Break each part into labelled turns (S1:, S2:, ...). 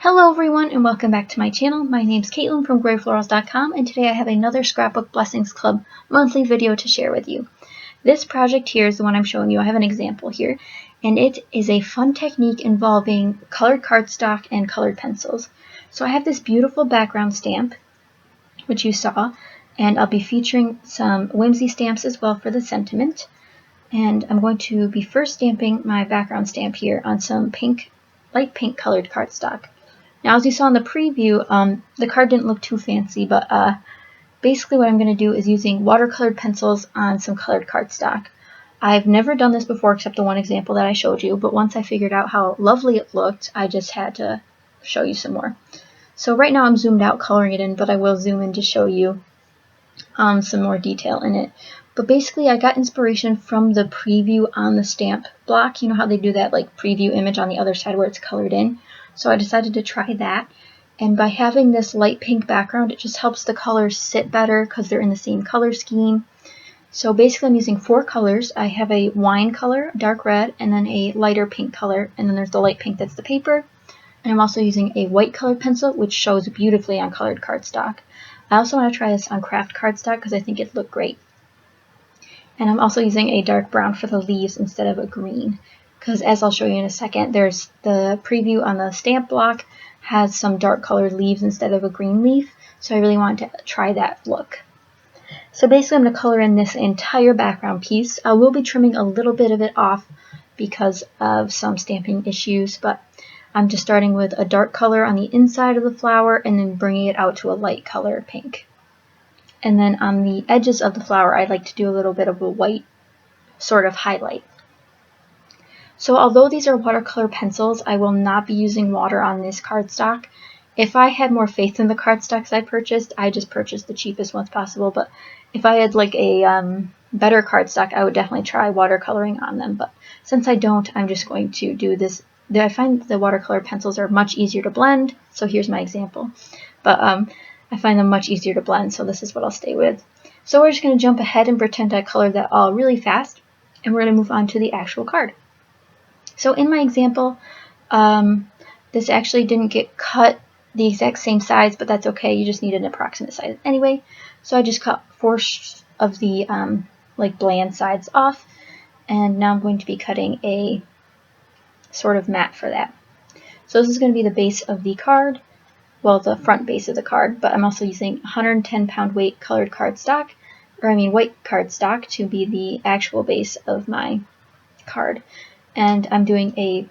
S1: Hello everyone and welcome back to my channel. My name's Caitlin from Florals.com and today I have another Scrapbook Blessings Club monthly video to share with you. This project here is the one I'm showing you. I have an example here and it is a fun technique involving colored cardstock and colored pencils. So I have this beautiful background stamp which you saw, and I'll be featuring some whimsy stamps as well for the sentiment. And I'm going to be first stamping my background stamp here on some light pink colored cardstock. Now, as you saw in the preview, the card didn't look too fancy, but basically what I'm going to do is using watercolored pencils on some colored cardstock. I've never done this before except the one example that I showed you, but once I figured out how lovely it looked, I just had to show you some more. So right now I'm zoomed out coloring it in, but I will zoom in to show you some more detail in it. But basically I got inspiration from the preview on the stamp block. You know how they do that like preview image on the other side where it's colored in? So I decided to try that, and by having this light pink background it just helps the colors sit better because they're in the same color scheme. So basically I'm using 4 colors. I have a wine color, dark red, and then a lighter pink color, and then there's the light pink that's the paper. And I'm also using a white colored pencil which shows beautifully on colored cardstock. I also want to try this on craft cardstock because I think it'd look great. And I'm also using a dark brown for the leaves instead of a green, because as I'll show you in a second, there's the preview on the stamp block has some dark colored leaves instead of a green leaf, so I really wanted to try that look. So basically I'm going to color in this entire background piece. I will be trimming a little bit of it off because of some stamping issues, but I'm just starting with a dark color on the inside of the flower and then bringing it out to a light color pink. And then on the edges of the flower, I'd like to do a little bit of a white sort of highlight. So although these are watercolor pencils, I will not be using water on this cardstock. If I had more faith in the cardstocks I just purchased the cheapest ones possible, but if I had like a better cardstock, I would definitely try watercoloring on them. But since I don't, I'm just going to do this. I find the watercolor pencils are much easier to blend, so here's my example. But I find them much easier to blend, so this is what I'll stay with. So we're just going to jump ahead and pretend I colored that all really fast, and we're going to move on to the actual card. So in my example, this actually didn't get cut the exact same size, but that's okay. You just need an approximate size anyway. So I just cut 4 of the like bland sides off, and now I'm going to be cutting a sort of mat for that. So this is going to be the base of the card. Well, the front base of the card, but I'm also using 110 pound weight colored cardstock, white cardstock to be the actual base of my card. And I'm doing a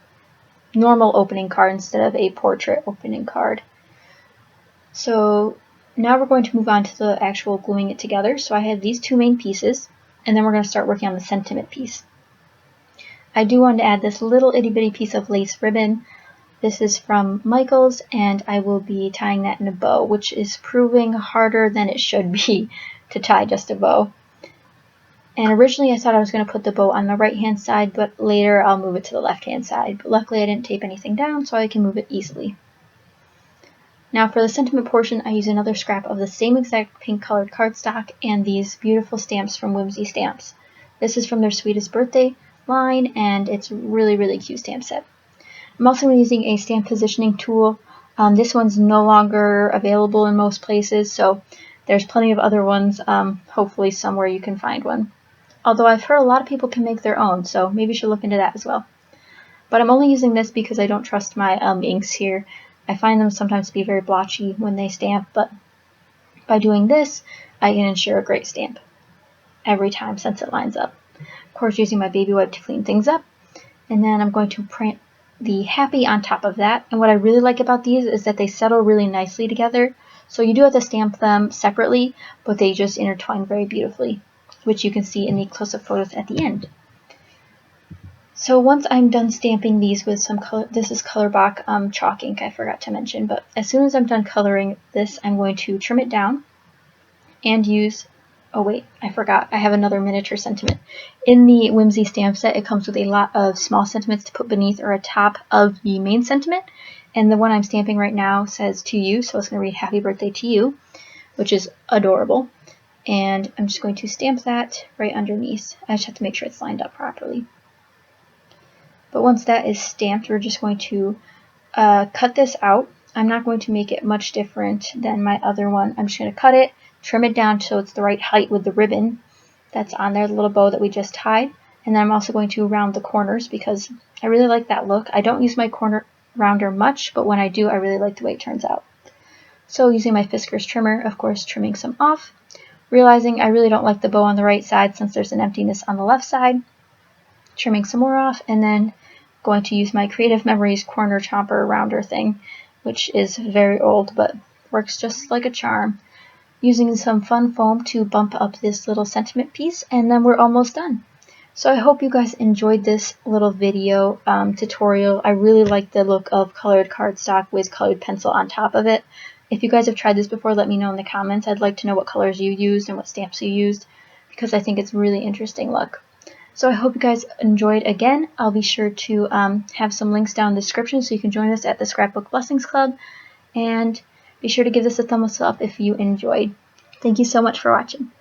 S1: normal opening card instead of a portrait opening card. So now we're going to move on to the actual gluing it together. So I have these 2 main pieces, and then we're going to start working on the sentiment piece. I do want to add this little itty bitty piece of lace ribbon. This is from Michaels, and I will be tying that in a bow, which is proving harder than it should be to tie just a bow. And originally I thought I was going to put the bow on the right hand side, but later I'll move it to the left hand side. But luckily I didn't tape anything down, so I can move it easily. Now for the sentiment portion, I use another scrap of the same exact pink colored cardstock and these beautiful stamps from Whimsy Stamps. This is from their Sweetest Birthday line, and it's a really, really cute stamp set. I'm also using a stamp positioning tool. This one's no longer available in most places, so there's plenty of other ones, hopefully somewhere you can find one. Although I've heard a lot of people can make their own, so maybe you should look into that as well. But I'm only using this because I don't trust my inks here. I find them sometimes to be very blotchy when they stamp, but by doing this, I can ensure a great stamp every time since it lines up. Of course, using my baby wipe to clean things up, and then I'm going to print the happy on top of that. And what I really like about these is that they settle really nicely together. So you do have to stamp them separately, but they just intertwine very beautifully, which you can see in the close-up photos at the end. So once I'm done stamping these with some color, this is Cardstock chalk ink, I forgot to mention, but as soon as I'm done coloring this, I'm going to trim it down and use, oh wait, I forgot, I have another miniature sentiment. In the Whimsy stamp set, it comes with a lot of small sentiments to put beneath or atop of the main sentiment, and the one I'm stamping right now says to you, so it's going to read Happy Birthday to You, which is adorable. And I'm just going to stamp that right underneath. I just have to make sure it's lined up properly. But once that is stamped, we're just going to cut this out I'm not going to make it much different than my other one. I'm just going to cut it, trim it down so it's the right height with the ribbon that's on there, the little bow that we just tied. And then I'm also going to round the corners because I really like that look. I don't use my corner rounder much, but when I do, I really like the way it turns out. So using my Fiskars trimmer, of course, trimming some off, realizing I really don't like the bow on the right side since there's an emptiness on the left side, trimming some more off, and then going to use my Creative Memories corner chomper rounder thing, which is very old but works just like a charm. Using some fun foam to bump up this little sentiment piece, and then we're almost done. So I hope you guys enjoyed this little video tutorial. I really like the look of colored cardstock with colored pencil on top of it. If you guys have tried this before, let me know in the comments. I'd like to know what colors you used and what stamps you used because I think it's a really interesting look. So I hope you guys enjoyed again. I'll be sure to have some links down in the description so you can join us at the Scrapbook Blessings Club. And be sure to give this a thumbs up if you enjoyed. Thank you so much for watching.